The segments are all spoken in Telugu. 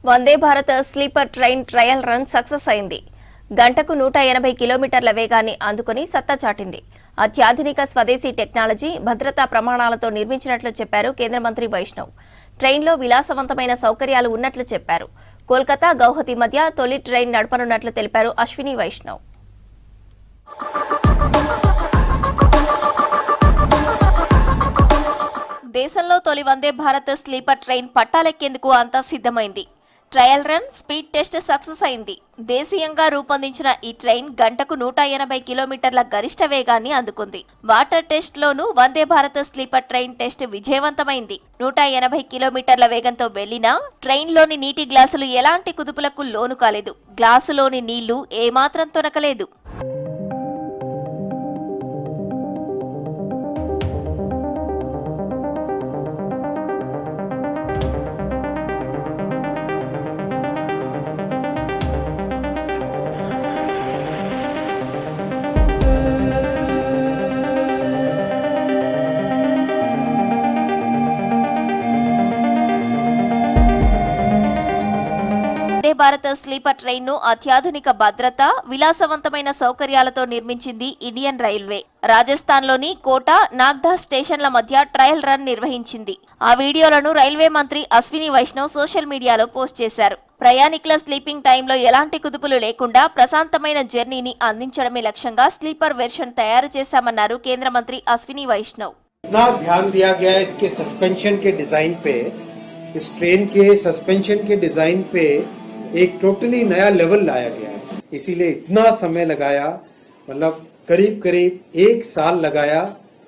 వందే Bharat sleeper train trial run success అయింది. గంటకు 180 కిలోమీటర్ల వేగాన్ని అందుకుని సత్తా చాటింది. అత్యాధునిక స్వదేశీ టెక్నాలజీ, భద్రతా ప్రమాణాలతో నిర్మించినట్లు చెప్పారు కేంద్ర మంత్రి వైష్ణవ్. ట్రైన్లో విలాసవంతమైన సౌకర్యాలు ఉన్నట్లు చెప్పారు. కోల్కతా గౌహతి మధ్య తొలి ట్రైన్ నడపనున్నట్లు తెలిపారు అశ్విని వైష్ణవ్. దేశంలో తొలి వందే భారత్ స్లీపర్ ట్రైన్ పట్టాలెక్కేందుకు అంతా సిద్ధమైంది. Trial run, speed test success అయింది. దేశీయంగా రూపొందించిన ఈ ట్రైన్ గంటకు 180 కిలోమీటర్ల గరిష్ట వేగాన్ని అందుకుంది. వాటర్ టెస్ట్ లోనూ వందే భారత్ స్లీపర్ ట్రైన్ టెస్ట్ విజయవంతమైంది. 180 కిలోమీటర్ల వేగంతో వెళ్లినా ట్రైన్లోని నీటి గ్లాసులు ఎలాంటి కుదుపులకు లోను కాలేదు. గ్లాసులోని నీళ్లు ఏమాత్రం తొనకలేదు. వందే భారత్ స్లీపర్ ట్రైన్ ను అత్యాధునిక భద్రత, విలాసవంతమైన సౌకర్యాలతో నిర్మించింది ఇండియన్ రైల్వే. రాజస్థాన్ లోని కోటా, నాగ్దా స్టేషన్ల మధ్య ట్రయల్ రన్ నిర్వహించింది. ఆ వీడియోలను రైల్వే మంత్రి అశ్విని వైష్ణవ్ సోషల్ మీడియాలో పోస్ట్ చేశారు. ప్రయాణికుల స్లీపింగ్ టైంలో ఎలాంటి కుదుపులు లేకుండా ప్రశాంతమైన జర్నీని అందించడమే లక్ష్యంగా స్లీపర్ వెర్షన్ తయారు చేశామన్నారు కేంద్ర మంత్రి అశ్విని వైష్ణవ్. इस ट्रेन के सस्पेंशन के डिजाइन पे एक टोटली नया लेवल लाया गया है, इसीलिए इतना समय लगाया, मतलब करीब करीब 1 साल लगाया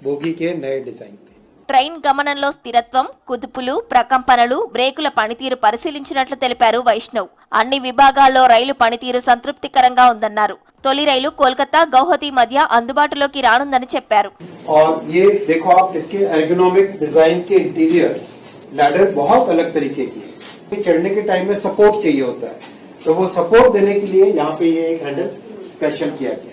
बोगी के नए डिजाइन पे. ట్రైన్ గమనంలో స్థిరత్వం, కుదుపులు, ప్రకంపనలు, బ్రేకుల పనితీరు పరిశీలించినట్లు తెలిపారు వైష్ణవ్. అన్ని విభాగాల్లో రైలు పనితీరు సంతృప్తికరంగా ఉందన్నారు. తొలి రైలు కోల్కతా గౌహతి మధ్య అందుబాటులోకి రానుందని చెప్పారు. और ये देखो आप इसके एर्गोनॉमिक डिजाइन के इंटीरियर्स, लैडर बहुत अलग तरीके की है. चढ़ने के टाइम में सपोर्ट चाहिए होता है, तो वो सपोर्ट देने के लिए यहाँ पे ये एक हैंडल स्पेशल किया गया है.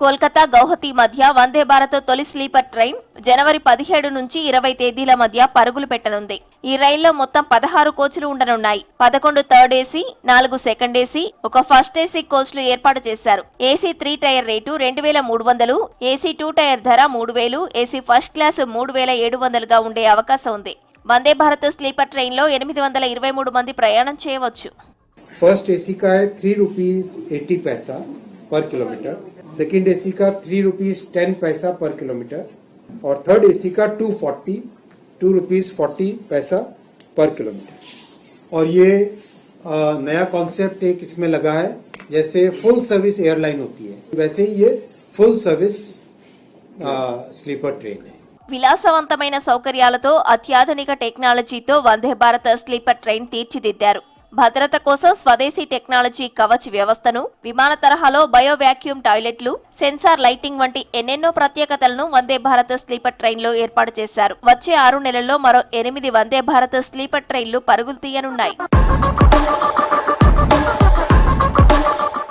కోల్కతా గౌహతి మధ్య వందే భారత్ తొలి స్లీపర్ ట్రైన్ జనవరి 17 నుంచి 20 తేదీల మధ్య పరుగులు పెట్టనుంది. ఈ రైల్లో మొత్తం 16 కోచ్లు ఉండనున్నాయి. 11 థర్డ్ ఏసీ, 4 సెకండ్ ఏసీ, ఒక ఫస్ట్ ఏసీ కోచ్లు ఏర్పాటు చేశారు. AC 3 tier rate 2300, AC 2 tier ధర 3000, ఏసీ ఫస్ట్ క్లాస్ 3700గా ఉండే అవకాశం ఉంది. వందే భారత్ స్లీపర్ ట్రైన్ లో 823 మంది ప్రయాణం చేయవచ్చు. फर्स्ट एसी का है ₹3.80 पर किलोमीटर, सेकंड एसी का ₹3.10 पर किलोमीटर और थर्ड एसी का ₹2.40 पर किलोमीटर. और ये नया कॉन्सेप्ट एक इसमें लगा है, जैसे फुल सर्विस एयरलाइन होती है वैसे ही ये फुल सर्विस स्लीपर ट्रेन है. విలాసవంతమైన సౌకర్యాలతో, అత్యాధునిక టెక్నాలజీతో వందే భారత్ స్లీపర్ ట్రైన్ తీర్చిదిద్దారు. భద్రత కోసం స్వదేశీ టెక్నాలజీ కవచ్ వ్యవస్థను, విమాన తరహాలో బయో వ్యాక్యూమ్ టాయిలెట్లు, సెన్సార్ లైటింగ్ వంటి ఎన్నెన్నో ప్రత్యేకతలను వందే భారత్ స్లీపర్ ట్రైన్లో ఏర్పాటు చేశారు. వచ్చే 6 నెలల్లో మరో 8 వందే భారత్ స్లీపర్ ట్రైన్లు పరుగులు తీయనున్నాయి.